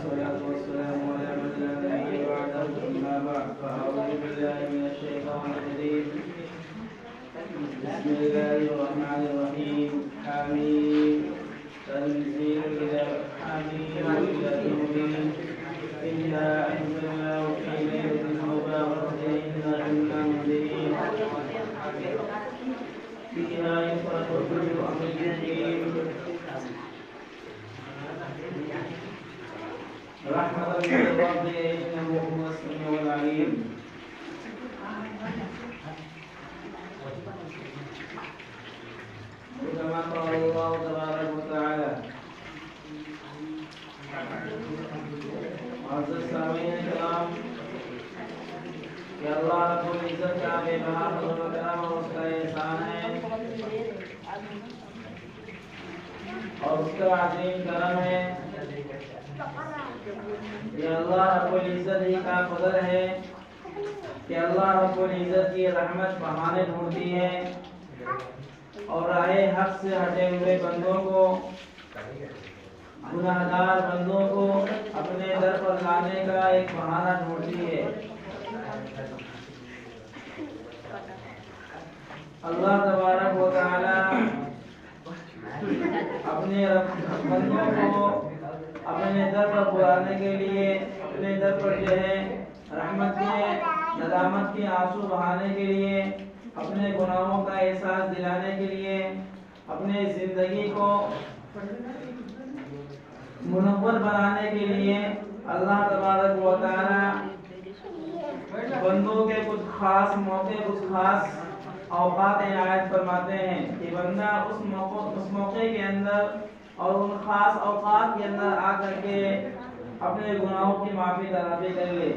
والصلاة والسلام على من لا نبي بعده أما بعد فأعوذ بالله من الشيطان الرجيم بسم الله الرحمن الرحيم حميم تنزيل حميم كتاب مبين إنا أنزلناه في ليلة مباركة إنا كنا منذرين فيها يفرق كل أمر حكيم رحمة من رب إنه هو السميع العليم. كما قال الله تبارك وتعالى معزز سامعین کرام کہ اللہ رب العزت کا بے بہا فضل و کرم اور اس کا احسان ہے اور اس کا عظیم کرم ہے. یہ اللہ رب العزت ہی کا فضل ہے کہ اللہ رب العزت کی رحمت بہانے ڈھونڈتی ہے اور راہ حق سے ہٹے ہوئے بندوں کو گناہگار بندوں کو اپنے در پر لانے کا ایک بہانہ ڈھونڈتی ہے. اللہ تبارک و تعالی اپنے بندوں کو اپنے در پر بلانے کے لیے اپنے در پر جو ہے رحمت کے ندامت کے آنسو بہانے کے لیے اپنے گناہوں کا احساس دلانے کے لیے اپنے زندگی کو منور بنانے کے لیے اللہ تبارک و تعالی بندوں کے کچھ خاص موقع کچھ خاص اوقات عنایت فرماتے ہیں کہ بندہ اس موقع کے اندر اور ان خاص اوقات کے اندر آ کر کے اپنے گناہوں کی معافی طلبی کر لے.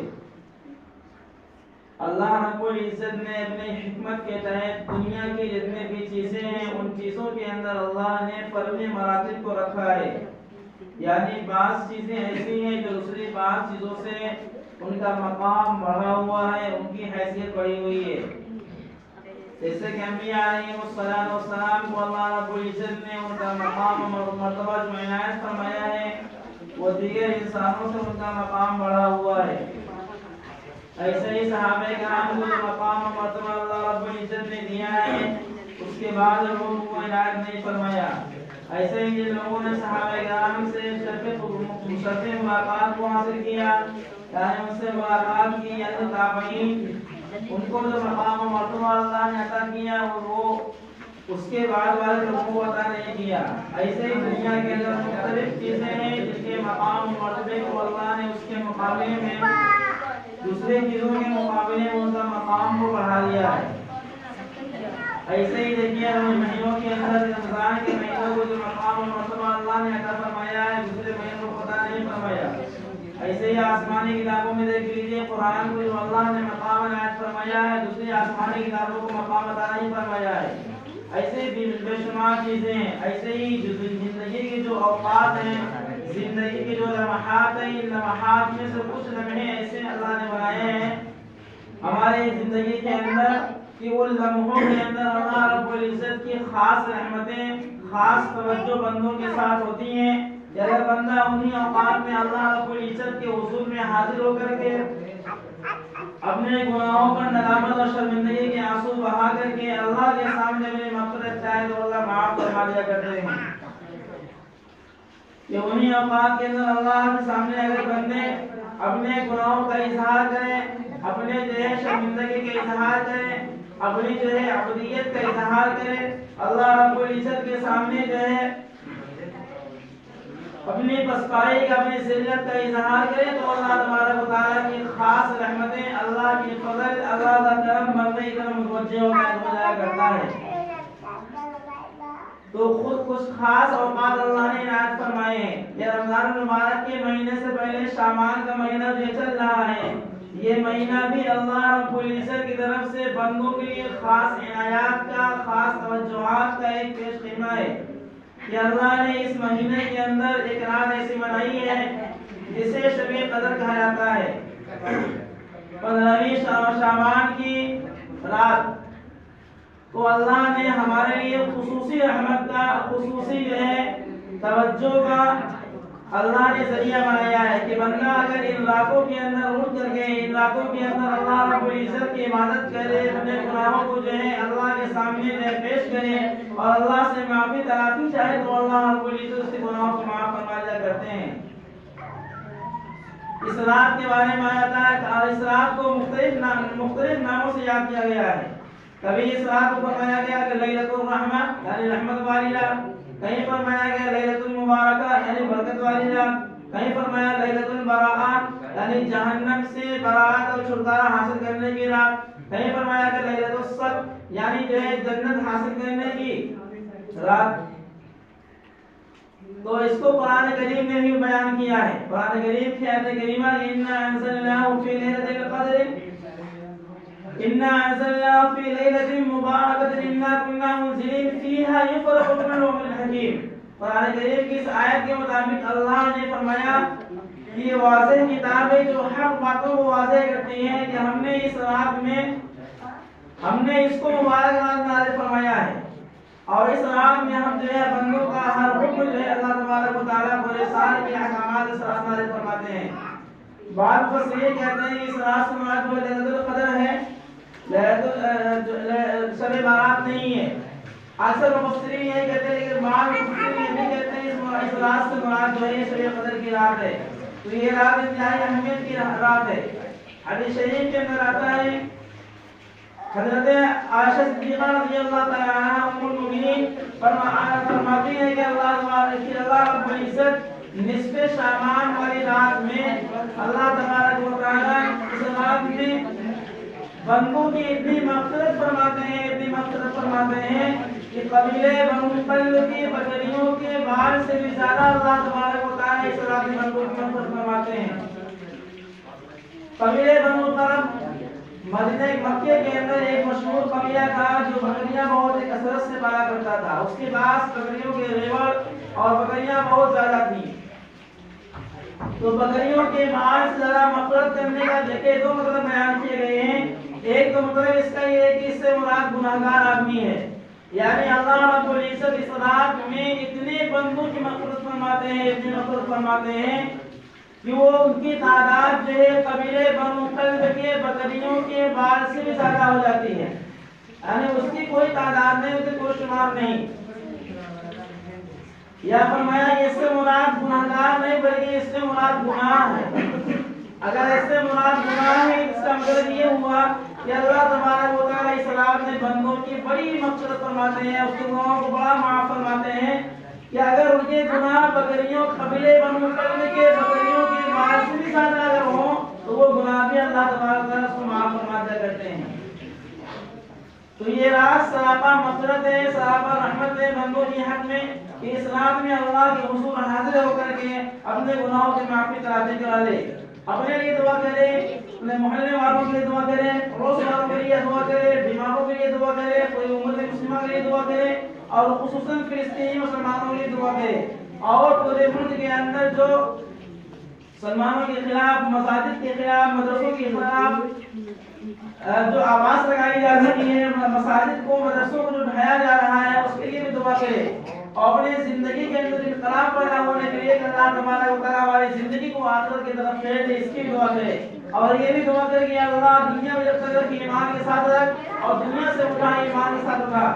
اللہ رب العزت نے اپنی حکمت کے تحت دنیا کی جتنے بھی چیزیں ہیں ان چیزوں کے اندر اللہ نے فرق مراتب کو رکھا ہے. یعنی بعض چیزیں ایسی ہیں جو دوسری بعض چیزوں سے ان کا مقام بڑھا ہوا ہے, ان کی حیثیت بڑھی ہوئی ہے. جیسے کہ انبیاء علیہ السلام کو اللہ رب العزت نے ان کا مقام اور مرتبہ جو عنایت فرمایا ہے وہ دیگر انسانوں سے ان کا مقام بڑھا ہوا ہے. ایسے ہی صحابہ کرام کو جو مقام اور مرتبہ اللہ رب العزت نے دیا ہے اس کے بعد لوگوں کو عنایت نہیں فرمایا. ایسے ہی جن لوگوں نے صحابہ کرام سے شرف ملاقات کو حاصل کیا یعنی ان سے ملاقات کی یعنی تابعین ان کو جو مقام و مرتبہ اللہ نے عطا کیا وہ اس کے بعد والے لوگوں کو عطا نہیں کیا. ایسے ہی دنیا کے اندر مختلف چیزیں ہیں جن کے مقام و مرتبے کو اللہ نے اس کے مقابلے میں دوسرے چیزوں کے مقابلے میں ان کا مقام کو بڑھا دیا ہے. ایسے ہی دیکھیے مہینوں کے اندر رمضان کے مہینوں کو جو مقام و مرتبہ اللہ نے عطا فرمایا ہے دوسرے مہینوں کو عطا نہیں فرمایا. ایسے ہی آسمانی کتابوں میں دیکھ لیجیے قرآن کو جو اللہ نے مقام عنایت فرمایا ہے دوسری آسمانی کتابوں کو مقام عطا نہیں فرمایا ہے. ایسے ہی بے شمار چیزیں ہیں. ایسے ہی زندگی کے جو اوقات ہیں زندگی کے جو لمحات ہیں ان لمحات میں سے کچھ لمحے ایسے اللہ نے بنائے ہیں ہمارے زندگی کے اندر کہ ان لمحوں کے اندر اللہ رب العزت کی خاص رحمتیں خاص توجہ بندوں کے ساتھ ہوتی ہیں. اگر بندہ انہی اوقات میں اللہ رب العزت کے حضور میں حاضر ہو کر کے اپنے گناہوں پر ندامت اور شرمندگی کے آنسو بہا کر کے اللہ کے سامنے اپنی مغفرت چاہے تو اللہ معاف فرما دیا کرتے ہیں. کہ انہی اوقات کے اندر اللہ کے سامنے اگر بندے اپنے گناہوں کا اظہار کریں اپنے جو ہے شرمندگی کا اظہار کریں اپنی جو ہے عبودیت کا اظہار کریں اللہ رب العزت کے سامنے جو ہے اپنی پسپائی کا اپنی ذلت کا اظہار کرے تو اللہ تبارک و تعالیٰ کی خاص رحمتیں اللہ کی فضل اللہ کا کرم بندے کی طرف متوجہ ہو جایا کرتا ہے. تو خود کچھ خاص اوقات اللہ نے عنایت فرمائے ہیں. یہ رمضان المبارک کے مہینے سے پہلے شعبان کا مہینہ جو چل رہا ہے یہ مہینہ بھی اللہ رب العزت کی طرف سے بندوں کے لیے خاص عنایات کا خاص توجہات کا ایک پیش خدمہ ہے کہ اللہ نے اس مہینے کے اندر ایک رات ایسی بنائی ہے جسے شب قدر کہا جاتا ہے. 15ویں شعبان کی رات تو اللہ نے ہمارے لیے خصوصی رحمت کا خصوصی جو ہے توجہ کا اللہ نے ذریعہ بنایا ہے کہ بندہ اگر ان راتوں کے اندر اٹھ کر کے ان راتوں کے اندر اللہ رب العزت کی عبادت کرے، اپنے گناہوں کو جو ہے اللہ کے سامنے پیش کرے اور اللہ سے معافی تلافی چاہے تو اللہ رب العزت اس کے گناہوں کو معاف فرما دیا کرتے ہیں۔ اس رات کے بارے میں آتا ہے کہ اس رات کو مختلف ناموں سے یاد کیا گیا ہے۔ کبھی اس رات کو فرمایا گیا کہ لیلۃ الرحمہ یعنی رحمت والی رات، کہیں فرمایا گیا لیلۃ المبارکہ یعنی برکت والی رات، کہیں فرمایا لیلۃ البراءۃ یعنی جہنم سے براءت اور چھٹکارا حاصل کرنے کی رات، کہیں فرمایا کہ لیلۃ الصدق یعنی جو ہے جنت حاصل کرنے کی رات۔ تو اس کو قرآن کریم نے بھی بیان کیا ہے۔ قرآن کریم کی آیت کریمہ اِنَّا أَنزَلْنَاهُ فِي لَيْلَةِ الْقَدْرِ إِنَّا أَنزَلْنَاهُ فِي لَيْلَةٍ مُبَارَكَةٍ إِنَّا كُنَّا مُنزِلِينَ فِيهَا يُفْرَقُ كُلُّ أَمْرٍ حَكِيمٍ۔ قرآن کریم کی اس آیت کے مطابق اللہ نے فرمایا کہ یہ واضح کتاب ہے جو حق باتوں کو واضح کرتی ہے کہ ہم نے اس رات میں ہم نے اس کو مبارک رات نازل فرمایا ہے، اور اس رات میں ہم جو ہے بندوں کا ہر حکم جو ہے اللہ تبارک و تعالیٰ پورے سال کے احکامات اس رات نازل فرماتے ہیں۔ بعض مفسرین کہتے ہیں اس رات سے مراد جو لیلۃ القدر ہے، شب بارات نہیں ہے۔ اکثر مفسرین یہ کہتے ہیں کہ بعض مفسرین یہ بھی کہتے ہیں اس رات سے مراد جو ہے شب قدر کی رات ہے۔ تو یہ رات انتہائی اہمیت کی رات ہے۔ حدیث شریف کے اندر آتا ہے حضرت عائشہ صدیقہ رضی اللہ تعالیٰ عنہا ام المؤمنین فرماتی ہیں کہ اللہ رب العزت نصف شعبان والی رات میں اللہ تبارک و تعالیٰ اس رات میں بندوں کی اتنی مغفرت فرماتے ہیں کہ قبیلے بنو قلب کی بکریوں کے بال سے بھی زیادہ اللہ تبارک و تعالیٰ اس رات میں بندوں کی مغفرت فرماتے ہیں۔ قبیلے بنو قلب مدینہ مکہ کے اندر ایک مشہور قبیلہ تھا جو بکریاں بہت کثرت سے پالا کرتا تھا۔ اس کے پاس بکریوں کے ریوڑ اور بکریاں بہت زیادہ تھیں۔ تو بکریوں کے مال سے زیادہ مغفرت کرنے کا دیکھے دو مطلب بیان کیے گئے ہیں۔ ایک تو مطلب اس کا یہ ہے کہ اس سے مراد گناہگار آدمی ہے، یعنی اللہ رب العزت اس رات میں اتنے بندوں کی مغفرت فرماتے ہیں کہ وہ ان کی تعداد جو ہے قبیلے بنو قلب کے بکریوں کے بال سے بھی زیادہ ہو جاتی ہے، یعنی اس کی کوئی تعداد نہیں، اسے کوئی شمار نہیں۔ یا فرمایا کہ اس سے مراد گناہگار نہیں بلکہ اس سے مراد گناہ ہے۔ اگر اس سے مراد گناہ ہے اس کا مطلب یہ ہوا کہ اللہ تبارک و تعالیٰ اس رات میں بندوں کی بڑی مغفرت فرماتے ہیں، اس کے گناہوں کو بڑا معاف فرماتے ہیں کہ اگر ان کے گناہ بکریوں قبیلے بنو قلب کے بکریوں کے بال سے بھی زیادہ اگر ہوں تو وہ گناہ بھی اللہ تبارک و تعالیٰ اس کو معاف فرما دیا کرتے ہیں۔ تو یہ رات سراپا مغفرت ہے، سراپا رحمت ہے بندوں کے حق میں کہ اس رات میں اللہ کے حضور حاضر ہو کر کے اپنے گناہوں کی معافی تلافی کرا لے، اپنے لیے دعا کرے، اپنے محلے والوں کے لیے دعا کرے، پڑوس والوں کے لیے دعا کرے، بیماروں کے لیے دعا کرے، کوئی امت مسلمہ کے لیے دعا کرے، اور خصوصاً فلسطینی مسلمانوں کے لیے دعا کرے، اور پورے ملک کے اندر جو مسلمانوں کے خلاف، مساجد کے خلاف، مدرسوں کے خلاف جو آواز لگائی جا رہی ہے، مساجد کو مدرسوں کو جو ڈھایا جا رہا ہے اس کے لیے بھی دعا کرے، اور اپنی زندگی کے اندر انقلاب پیدا ہونے کے لیے اللہ تبارک و تعالیٰ ہماری زندگی کو آخرت کی طرف پھیر دے، اس کی دعا کرے، اور یہ بھی دعا کرے کہ اللہ دنیا میں جب تک رکھ ایمان کے ساتھ رکھ اور دنیا سے اٹھا ایمان کے ساتھ اٹھا۔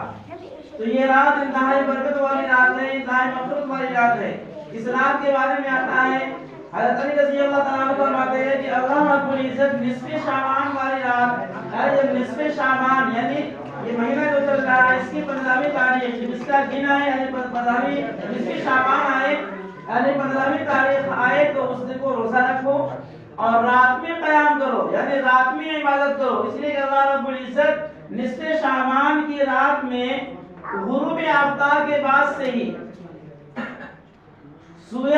تو یہ رات انتہائی برکت والی رات ہے، انتہائی مغفرت والی رات ہے۔ اس رات کے بارے میں آتا ہے حضرت علی رضی اللہ تعالیٰ عنہ فرماتے ہیں کہ اللہ رب العزت نصف شعبان والی رات، نصف شعبان یعنی یہ مہینہ جو چل رہا ہے اس کی 15ویں تاریخ جس کا دن ہے، یعنی 15ویں نصف شعبان آئے، یعنی 15ویں تاریخ آئے تو اس دن کو روزہ رکھو اور رات میں قیام کرو، یعنی رات میں عبادت کرو، اس لیے کہ اللہ رب العزت نصف شعبان کی رات میں غروب آفتاب کے بعد سے ہی صبح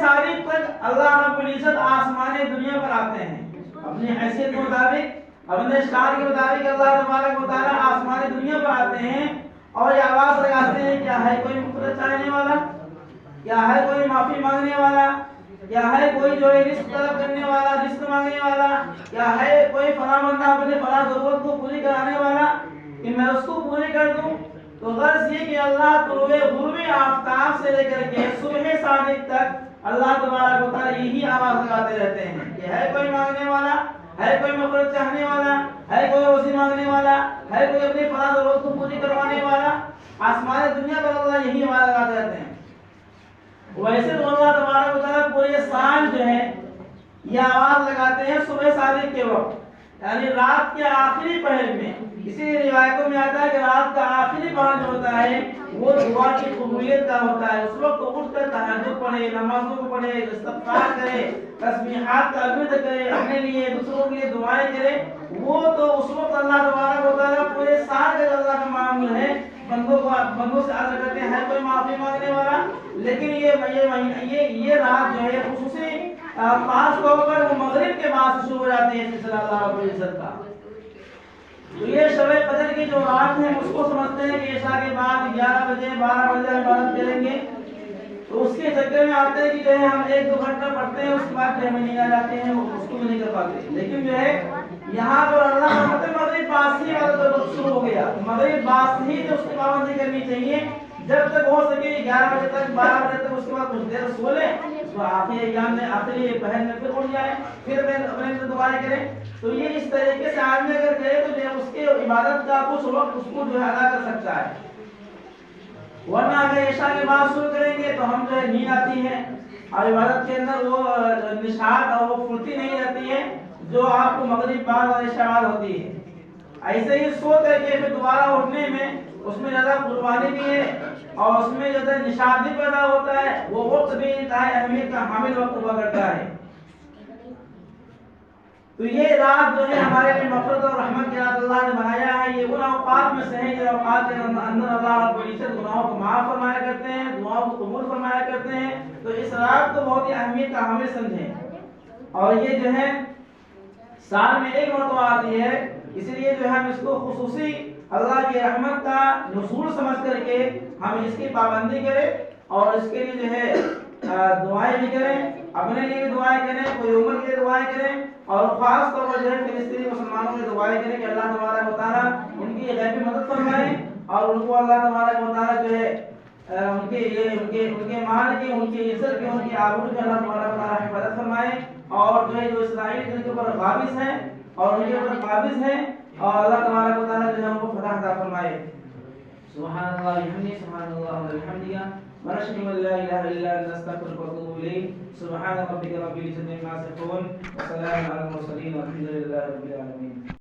صادق تک اللہ رب العزت آسمان دنیا پر آتے ہیں، اپنی حیثیت کے مطابق، اپنے شان کے مطابق اللہ تبارک و تعالیٰ آسمان دنیا پر آتے ہیں اور یہ آواز لگاتے ہیں کیا ہے کوئی مغفرت چاہنے والا، کیا ہے کوئی معافی مانگنے والا، کیا ہے کوئی جو ہے رزق طلب کرنے والا، رزق مانگنے والا، کیا ہے کوئی فلاں بندہ اپنے فلاں ضرورت کو پوری کرانے والا کہ میں اس کو پوری کر دوں۔ تو غرض یہ کہ اللہ طلوع غروب آفتاب سے لے کر کے صبح صادق تک اللہ تبارک و تعالی یہی آواز لگاتے رہتے ہیں کہ ہے کوئی مانگنے والا، ہے کوئی مغفرت چاہنے والا، ہے کوئی روزی مانگنے والا، ہے کوئی اپنی فرائض روز کو پوری کروانے والا۔ آسمان دنیا پر اللہ یہی آواز لگاتے رہتے ہیں۔ ویسے تو اللہ تبارک و تعالی پورے سال جو ہے یہ آواز لگاتے ہیں صبح صادق کے وقت، یعنی رات کے آخری پہر میں۔ اسی لیے روایتوں میں آتا ہے کہ رات کا آخری پہر جو ہوتا ہے وہ دعا کی قبولیت کا ہوتا ہے۔ اس وقت اٹھ کر تہجد پڑھے، نمازوں کو پڑھے، استغفار کرے، تسبیحات کا ورد کرے، اپنے لیے دوسروں کے لیے دعائیں کرے، وہ تو اس وقت اللہ تبارک و تعالیٰ پورے سال کا اللہ کا معمول ہے بندوں سے عرض کرتے ہیں کوئی معافی مانگنے والا۔ لیکن یہ رات جو ہے خصوصی خاص طور پر وہ مغرب کے بعد سے شروع ہو جاتے ہیں سلسلہ اللہ رب العزت کا۔ تو یہ شب قدر کی جو رات ہے اس کو سمجھتے ہیں کہ عشاء کے بعد 11 بجے 12 بجے عبادت کریں گے، تو اس کے چکر میں آتے ہیں کہ جو ہے ہم 1-2 گھنٹہ پڑھتے ہیں، اس کے بعد جو ہمیں نہیں آ جاتے ہیں، اس کو بھی نہیں کر پاتے۔ لیکن جو ہے یہاں پر اللہ کا مطلب مغرب بعد سے عبادت شروع ہو گیا، مغرب بعد سے ہی جو اس کی پابندی کرنی چاہیے، جب تک ہو سکے 11 بجے تک 12 بجے تک، اس کے بعد کچھ دیر سو لیں، تو آخری ایام میں آخری پہر میں پھر اٹھ جائیں، پھر اپنے دعائیں کریں۔ تو یہ اس طریقے سے آدمی اگر کرے تو جو اس کے عبادت کا کچھ وقت اس کو جو ہے ادا کر سکتا ہے۔ ورنہ اگر عشاء کے بعد شروع کریں گے تو ہم جو ہے نیند آتی ہے اور عبادت کے اندر وہ نشاط اور وہ پھرتی نہیں رہتی ہے جو آپ کو مغرب بعد اور عشاء بعد ہوتی ہے۔ ایسے ہی سو کر کے پھر دوبارہ اٹھنے میں اس میں زیادہ قربانی بھی ہے اور اس میں زیادہ نشاط بھی پیدا ہوتا ہے، وہ وقت بھی انتہائی اہمیت کا حامل وقت ہوا کرتا ہے۔ تو یہ رات جو ہے ہمارے لیے مغفرت اور رحمت کی رات اللہ نے بنایا ہے۔ یہ ان اوقات میں سے ہے جو اوقات کے اندر اللہ رب العزت گناہوں کو معاف فرمایا کرتے ہیں، دعاؤں کو قبول فرمایا کرتے ہیں۔ تو اس رات کو بہت ہی اہمیت کا حامل سمجھیں، اور یہ جو ہے سال میں ایک مرتبہ آتی ہے، اس لیے جو ہے ہم اس کو خصوصی اللہ کی رحمت کا نزول سمجھ کر کے ہم اس کی پابندی کریں اور اس کے لیے جو ہے دعائیں بھی کریں، اپنے لیے بھی دعائیں کریں، کوئی عمر کے لیے دعائیں کریں، اور خاص طور پر جو ہے فلسطینی مسلمانوں کے لیے دعائیں کریں کہ اللہ تبارک و تعالیٰ ان کی غیبی مدد فرمائے اور ان کو اللہ تبارک و تعالیٰ جو ہے ان کے مال کی، ان کی عزت کی، ان کی آبرو کی اللہ تبارک و تعالیٰ حفاظت فرمائے، اور جو ہے جو اسرائیل جن کے اوپر قابض ہیں اور ان کے اوپر قابض ہیں، اور اللہ تبارک و تعالیٰ جو ہے ان کو فتح عطا فرمائے۔ سبحان اللہ وبحمدہ، سبحان اللہ وبحمدہ، ونشهد ان لا اله الا انت نستغفرك ونتوب اليك۔ سبحان ربك رب العزة عما يصفون وسلام على المرسلين والحمد لله رب العالمين۔